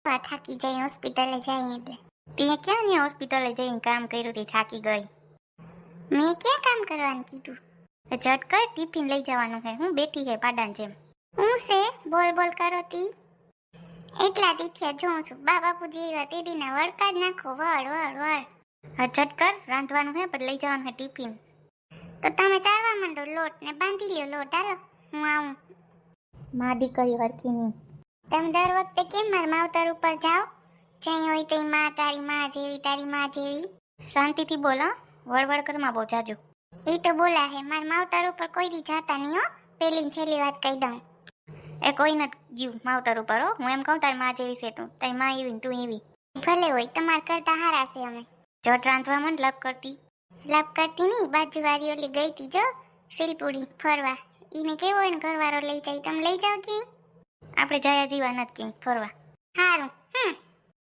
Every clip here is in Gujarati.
થાકી જાય હોસ્પિટલે જાય એટલે. તે ક્યાં ને હોસ્પિટલે જઈને કામ કર્યું તે થાકી ગઈ? મેં ક્યાં કામ કરવાનું કીધું? ઝટકર ટિફિન લઈ જવાનું છે. હું બેઠી છે પાડાન જેમ. હું છે બોલ બોલ કરો તી? એટલા દીઠિયા જોઉં છું બા બાપુજી એવા તે દીના વળકા જ નાખો વળ વળ વળ. હા ઝટકર રાંધવાનું છે પછી લઈ જવાનું છે ટિફિન. તો તમે ચારવા માંડો લોટ ને બાંધી લ્યો લોટ. હાલો હું આવું. માં દીકરી હરખીની. તમે દર વખતે કેમ મારા માવતર ઉપર જાઓ? જ્યાં હોય તે માં તારી માં જેવી તારી માં જેવી. શાંતિથી બોલો, વળવળ કરમાં બહુ જાજો. એ તો બોલા હે મારા માવતર ઉપર કોઈ દી જાતા નહીં હો. પેલી છેલ્લી વાત કહી દઉં. એ કોઈ નથી ગયું માવતર ઉપર હો. હું એમ કહું તારી માં જેવી છે તું, તારી માં એવી તું એવી. ભલે હોય તમાર કરતા હારા છે અમે. જટ રાંધવા મન લપ કરતી. લપ કરતી નહીં, બાજુવાળી ઓલી ગઈ તી જો શિલપુડી ફરવા. ઈને કેવો હોય ને ઘરવાળો લઈ જાય. તમે લઈ જાઓ કે? આપણે જયા જીવા નથી ક્યાંય ફરવા. હારું.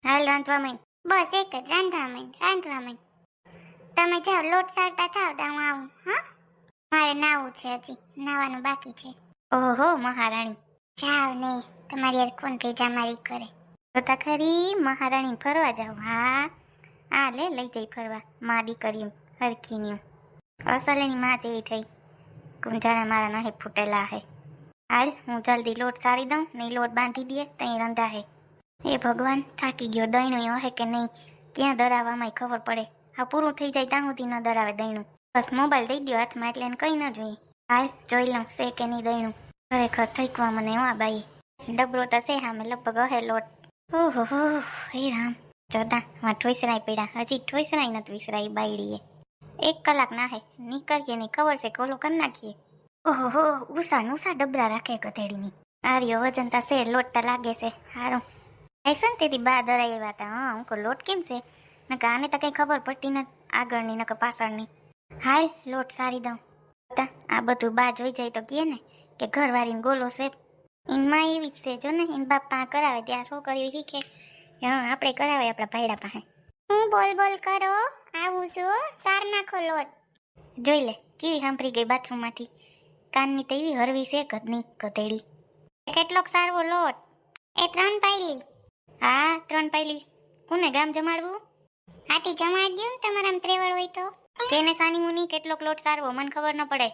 હાલ રાંધવા માંડ. બસ એક જ રાંધવા માંડ. તમે જાઓ લોટ સારતા થાવ તો હું આવું. હા મારે નાવું છે, હજી નાવાનું બાકી છે. ઓહો મહારાણી. જાવ ને તમારી યાર કોણ ભેજા મારી કરે. જોતા ખરી મહારાણી ફરવા જાવ. હા આ લે લઈ જઈ ફરવા માં દીકરી હરખીની. અસલની માં જેવી થઈ. કુંજાણા મારા નહે ફૂટેલા હે. હાલ હું જલ્દી લોટ સારી દઉં ને લોટ બાંધી દે તઈ રંધા હે. એ ભગવાન થાકી ગયો. દહીણું હે કે નહીં ક્યાં દરાવવામાં ખબર પડે. હા પૂરું થઈ જાય ત્યાં સુધી ન દરાવે દહીણું. બસ મોબાઈલ દઈ દો હાથમાં એટલે એને કંઈ ન જોઈએ. હાલ જોઈ લઉં છે કે નહીં દહીણું. ખરેખર થઈકવા મને એવા બાઈ. ડબરો તો છે હામે લગભગ હે લોટ. ઓહો હો હે રામ. જોતા માં ઠોસરાઈ પડ્યા. હજી ઠોસરાઈ નથી વિસરાઈ બાયડીએ. 1 કલાક ના હે નીકળીએ નહીં ખબર છે કોલો કરી નાખીએ. ઓહો હો ઉષા ડબરા રાખે ગધેડીની. આર્યો વજન તા છે લોટ તા લાગે છે હારું. ऐसा तेरी बा दराई एवा था. हाँ उनको लोट केम से न आने तक कहीं खबर पड़ती न આગળની ન કે પાછળની. હાલ લોટ સારી દઉં. આ બધું બા જોઈ જાય તો કહે ને કે ઘરવાળીને ગોલો છે. ઇનમાં એવી જ છે જો ને ઇન બાપા કરાવે ત્યાં છોકરીઓ શીખે. હા આપણે કરાવે આપણા ભાઈડા પાસે. હું બોલ બોલ કરો આવું છું. સાર નાખો લોટ. જોઈ લે કેવી સાંભળી ગઈ બાથરૂમમાંથી. કાનની તો એવી હરવી છે ઘરની ગધેડી. કેટલોક સારવો લોટ? એ 3 પાયલી. હા 3 પાયલી. કોને ગામ જમાડવું? હાથી જમાડ્યું ને તમારામાં ત્રેવડ હોય તો. કેને સાની મુની કેટલોક લોટ સારવો મને ખબર ન પડે.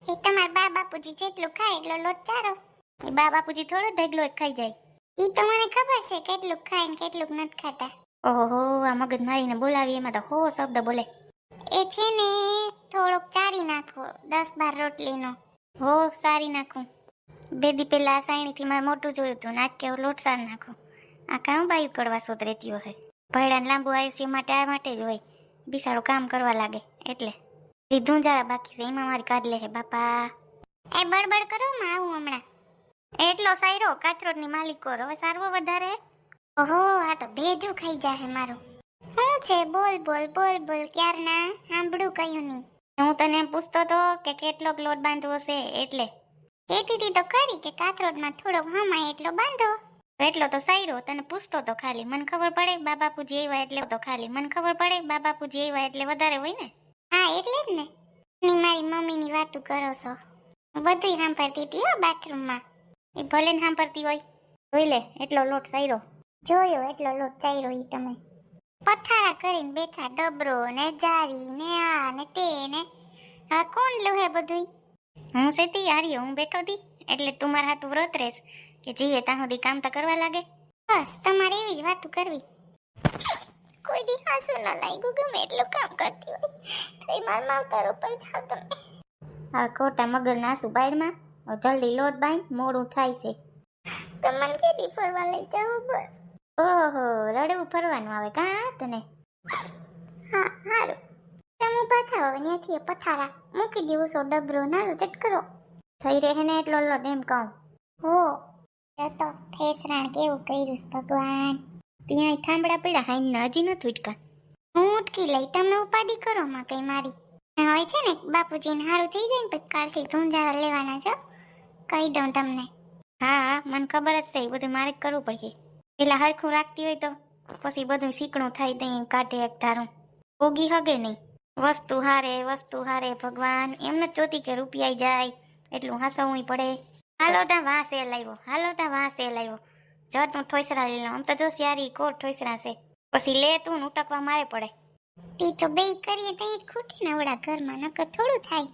એ તમારા બા બાપુજી જેટલું ખાય એટલો લોટ ચારો. એ બા બાપુજી થોડો ઢગલો ખાઈ જાય. ઈ તો મને ખબર છે કેટલું ખાય ને કેટલું નથી ખાતા. ઓહો આ મગજ મારીને બોલાવી એમાં તો હો શબ્દ બોલે. એ છે ને થોડોક ચારી નાખો 10-12 રોટલીનો. હો સારી નાખું. 2 દી પહેલા આ સાયણીથી મારે મોટું જોયું હતું નાખ કે લોટ સાર નાખો. આ કામ બાયું કરવા સોતરેતી હોય. ભયડાને લાંબુ આયુષ્ય માટે આ માટે જ હોય. બિસાડું કામ કરવા લાગે એટલે. સીધું જરા બાકી છે એમાં મારી કાઢ લે હે બાપા. એ બળબડ કરો માં આવું હમણાં. એટલો સાયરો કાથરોડની માલિકો હવે સારવો વધારે. ઓહો આ તો ભેજું ખાઈ જાહે મારું. શું છે બોલ બોલ બોલ બોલ ક્યારના સાંભળું કયું નહીં. હું તને એમ પૂછતો તો કે કેટલોક લોટ બાંધવો છે એટલે. કહેતી તો ખરી કે કાથરોડમાં થોડોક હમાય એટલો બાંધો. એટલો તો સાયરો તને પૂછતો તો ખાલી મને ખબર પડે બા બાપુજી આવ્યા એટલે તો ખાલી મને ખબર પડે બા બાપુજી આવ્યા એટલે વધારે હોય ને. હા એટલે જ ને. ની મારી મમ્મીની વાતું કરો છો. બધું સાંભળતી હતી હો બાથરૂમમાં. એ ભલે ને સાંભળતી હોય. જોઈ લે એટલો લોટ સાયરો. જોયો એટલો લોટ ચાયરો ઈ તમે. પથારા કરીને બેઠા ડબરો ને જારી ને આ ને તે ને. હા કોણ લોહે બધું? હું સેતી હાર્યો હું બેઠો હતી એટલે તું મારા હાટું વ્રત રહેશ કે જીવે ત્યાં સુધી કામ તો કરવા લાગે. બસ તમારે એવી જ વાતું કરવી. કોઈ દી હાસુ ન લાગ્યું ગમે એટલું કામ કરતી હોય તો મારા માવતર ઉપર જાવ તમે. આ ખોટા મગર નાસુ બાયડમાં જલ્દી લોટ બાંધ મોડું થાય છે. તમને કેદી ફરવા લઈ જાવ બસ. ઓહો રડવું ફરવાનું આવે કા તને? હા હારું. તમે ઊભા થાવ હવે ત્યાંથી પથારા મૂકી દેવું છો ડબરો નાલો ચટકરો. થઈ રહે ને એટલો લોટ એમ કહું. હો એ તો ફેસરાણ કેવું કર્યું છે ભગવાન. ત્યાં થાંભળા પડ્યા હાઈના હજી નથી ઉટકા. હું ઉટકી લઈ તમે ઉપાડી કરો માં કઈ મારી. હવે છે ને બાપુજીને સારું થઈ જાય ને પછી કાલથી ધૂંજારા લેવાના છો કહી દઉં તમને. હા મને ખબર જ છે એ બધું મારે જ કરવું પડશે. પેલા હરખું રાખતી હોય તો પછી બધું શીકણું થાય ત્યાં કાઢે એક ધારું ઓગી હગે નહીં. વસ્તુ હારે ભગવાન એમ ન ચોતી કે રૂપિયા જાય એટલું હાસવું પડે. હાલો ત્યાં વાં સેલ આવ્યો જટ હું ઠોસરા લઈ લઉં. આમ તો જો સારી કોટ ઠોસરા છે. પછી લે તું ને ઉટકવા મારે પડે. તી તો બેય કરીએ તો જ ખૂટે ને ઓડા ઘરમાં, નકર થોડું થાય.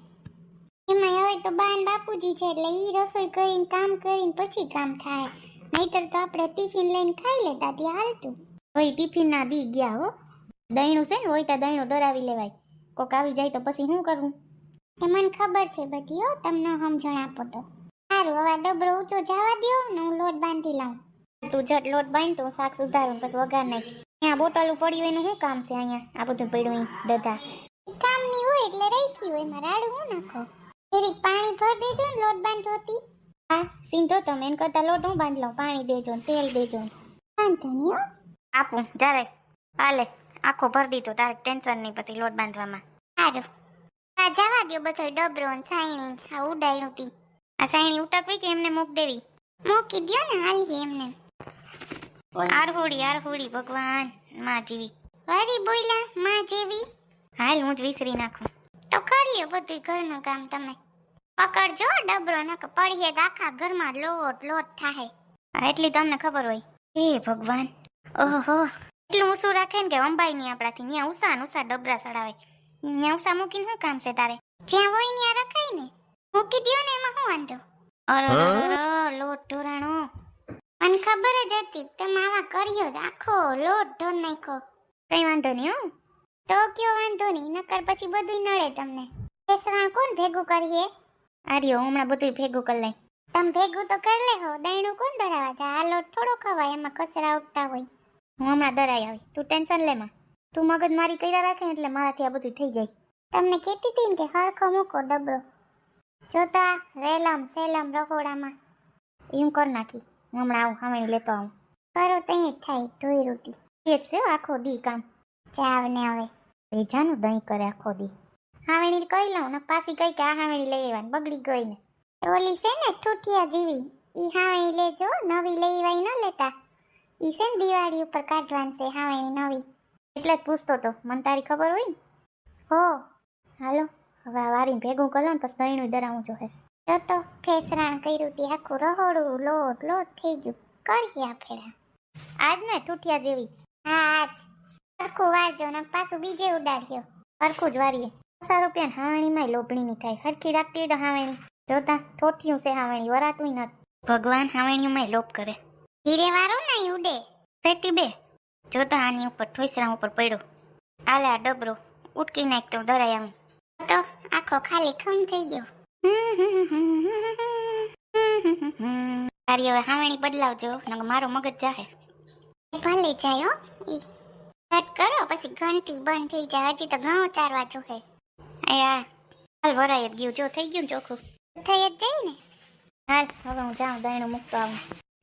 એમાં હવે તો બાન બાપુજી છે એટલે ઈ રસોઈ કરીને કામ કરીને પછી કામ થાય. નહીતર તો આપણે ટિફિન લઈને ખાઈ લેતા ત્યાં હાલતું. હોય ટિફિન ના દી ગયા હો. દહીણું છે ને હોય ત્યાં દહીણું દરાવી લેવાય. કોક આવી જાય તો પછી શું કરવું? એ મને ખબર છે બધી હો, તમને સમજણ આપો તો. સારું, હવે આ ડબરો ઊંચો જવા દ્યો ને હું લોટ બાંધી લાવું. તું જટ લોટ બાંધ તો હું શાક સુધારું પછી વઘાર નાખ. અહીંયા બોટલું પડ્યું એનું શું કામ છે? અહીંયા આ બધું પડ્યું દધા ઈ કામની હોય એટલે રાખી હોય, એમાં રાડું હું નાખો. જરીક પાણી ભર દેજો ને લોટ બાંધોતી. હા સીધો તમે એને કરતા લોટ હું બાંધી લઉં. પાણી દેજો ને તેલ દેજો ને. વાંધો નહીં હો. આપું જ્યારે હાલે આખો ભર દીધો. તારે ટેન્શન નહીં પછી લોટ બાંધવામાં. સારું, આ જવા દ્યો બધો ડબરો ને સાયણી આ ઉડાડ્યું તી. આ સાયણી ઉટકવી કે એમને મૂક દેવી? મૂકી દ્યો ને હાલી એમને. આરહુડી ભગવાન માં જેવી. વરી બોયલા માં જેવી. હાલ હું જ વિસરી નાખું. તો કરી લ્યો બધું ઘરનું કામ તમે. પકડજો ડબરો નકર પડીએ તો આખા ઘરમાં લોટ થાય. એટલી તમને ખબર હોય. હે ભગવાન, ઓહો એટલું ઊંચું રાખે ને કે અંબાઈ નહીં આપણાથી. ત્યાં ઉષા ડબરા ચડાવે. ત્યાં ઉષા મૂકીને શું કામ છે તારે? જ્યાં હોય ત્યાં રખાય ને. મૂકી દ્યો ને, એમાં શું વાંધો? અરે લોટ ઢોરાણો. મને ખબર જ હતી તમે આવા કર્યો જ, આખો લોટ ઢોર નાખ્યો. કઈ વાંધો નહીં હો. તો કયો વાંધો નહીં, નકર પછી બધું નડે તમને. પેસરાણ કોણ ભેગું કરીએ? આર્યો હમણાં બધું ભેગું કરી લઈ. તમે ભેગું તો કરી લેહો, દહીણું કોણ ધરાવા જાય? આ લોટ થોડો ખવાય, એમાં કચરા ઉઠતા હોય. હું હમણાં દરાઈ આવી. તું ટેન્શન લે માં. તું મગજ મારી કર્યા રાખે ને એટલે મારાથી આ બધું થઈ જાય. તમને કહેતી હતી ને કે હરખો મૂકો ડબરો. જોતા રેલમ સેલમ રખોડામાં એમ કર નાખી. હું હમણાં આવું હામે લેતો આવું. કરો તો જ થાય ઢોઈ રોટી. એ જ છે આખો દી કામ. ચાવ ને હવે ભેજાનું દહીં કરે આખો દી. હાવેણી કહી લઉં ને પાછી કઈ કે આ હાવેણી લઈ આવવાની બગડી ગઈ ને. ઓલી છે ને ઠૂઠિયા જેવી, ઈ હાવેણી લેજો, નવી લઈ વાઈ ન લેતા. ઈ છે ને દિવાળી ઉપર કાઢવાની છે હાવેણી નવી. એટલે જ પૂછતો તો, મને તારી ખબર હોય ને. હો હાલો હવે આ વારીને ભેગું કરો ને પછી દહીંનું દરાવું જોહે. જો તો ફેસરાણ કર્યું તી આખું રહોડું લોટ થઈ ગયું. કરીએ આપેડા આજ ને ઠૂઠિયા જેવી. હા આજ સરખું વારજો ને પાછું બીજે ઉડાડ્યો. સરખું જ વારીએ. 5 રૂપિયા હાવેણીમાં લોભણી ની થાય. હરખી રાખતી હોય તો હાવેણી. જોતા ઠોઠિયું છે હાવેણી, વરાતું નથી. ભગવાન હાવેણીમાં લોભ કરે. ધીરે વારો નહીં ઉડે. સેટી બે જોતા આની ઉપર ઠોસરા ઉપર પડ્યો. આલે આ ડબરો ઉટકી નાખ તો દરાઈ આવું. તો આખો ખાલી ખમ થઈ ગયો. તારી હવે હાવેણી બદલાવજો નકર મારો મગજ જાહે. ભલે જાય હો. ઈ કટ કરો પછી ઘંટી બંધ થઈ જાય. હજી તો ઘણો ચારવા જોહે. આયા હાલ વરાય જ ગયું. જો થઈ ગયું ને ચોખ્ખું. થઈ જ જાય ને. હાલ હવે હું જાઉં દહીણું મૂકતો આવું.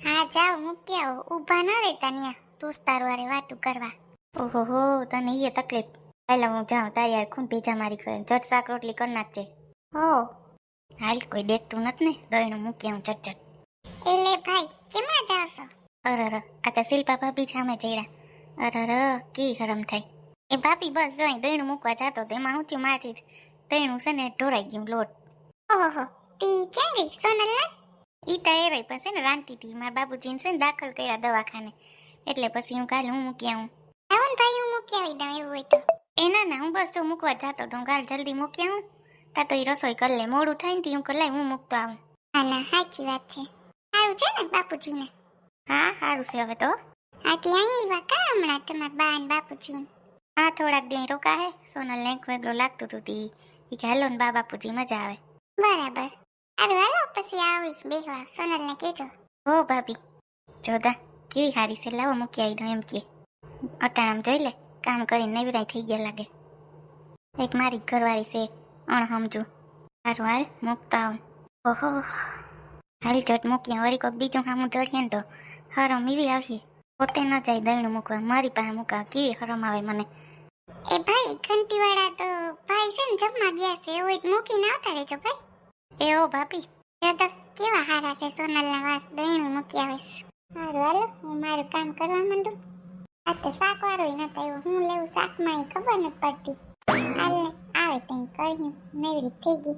હા જાઓ મૂકી આવો. ઊભા ન રહેતા ન્યા દોસ્તાર વારે વાતું કરવા. ઓહો તને ઈ તકલીફ. પહેલા હું જાઉં તારી યાર ખૂન ભેજા મારી કરે. જટ શાક રોટલી કરી નાખજે. હો હાલ કોઈ દેખતું નથી ને. દહીણું મૂકી આવું ચટ. એટલે ભાઈ કેમના જાવ છો? અરર આ તો શિલ્પા ભાભી સામે જઈરા. અરર કી હરમ થાય. એ ભાભી બસ જોઈ દહીણું મૂકવા જાતો તો એમાં હું થયું માથી દહીણું છે ને ઢોરાઈ ગયું લોટ. ઓહો તી ક્યાં ગઈ સોનલના? ઈ તા એ રહી પછી ને રાંધતી હતી. મારા બાબુજીને છે ને દાખલ કર્યા દવાખાને એટલે પછી હું કાલે હું મૂકી આવું. આવો ને ભાઈ હું મૂકી આવી દઉં એવું હોય તો. એ ના હું બસ જો મૂકવા જાતો તો હું કાલ જલ્દી મૂકી આવું. તા તો એ રસોઈ કરી લે. મોડું થાય ને હું કલાઈ હું મૂકતો આવું. હા ના સાચી વાત છે. સારું છે ને બાપુજીને? હા સારું છે હવે તો. હા ત્યાં આવ્યા કા હમણાં તમારા બા ને બાપુજીને? હા થોડાક દી રોકા હે. સોનલ ને એકલો લાગતું હતું તી ઈ કે હાલો ને બા બાપુજી મજા આવે. બરાબર. સારું હાલો પછી આવીશ બેહવા. સોનલને કહેજો. હો ભાભી જોતા કેવી હારી છે. લાવો મૂકી આવી દઉં એમ કે. અટાણામ જોઈ લે કામ કરીને નવરાઈ થઈ ગયા લાગે. એક મારી ઘરવાળી છે અણહમજુ. સારું હાલ મૂકતા આવું. ઓહો હાલ જટ મૂકી વળી કોઈક બીજું સામું જડીએ ને તો હરમ એવી આવીએ. પોતે ન જાય દહીણું મૂકવા મારી પાસે મૂકા. કેવી હરમ આવે મને. એ ભાઈ ઘંટીવાળા તો ભાઈ છે ને જમવા ગયા છે. એવું એક મૂકીને આવતા રહેજો ભાઈ. એ ઓ ભાભી એ તો કેવા હારા છે સોનલના વાત. દહીણું મૂકી આવે છે. સારું હાલો હું મારું કામ કરવા માંડું. આ તો શાક વાળો નથી આવ્યો. હું લેવું શાકમાં એ ખબર નથી પડતી. હાલ ને આવે ત્યાં કહ્યું નવી થઈ ગઈ.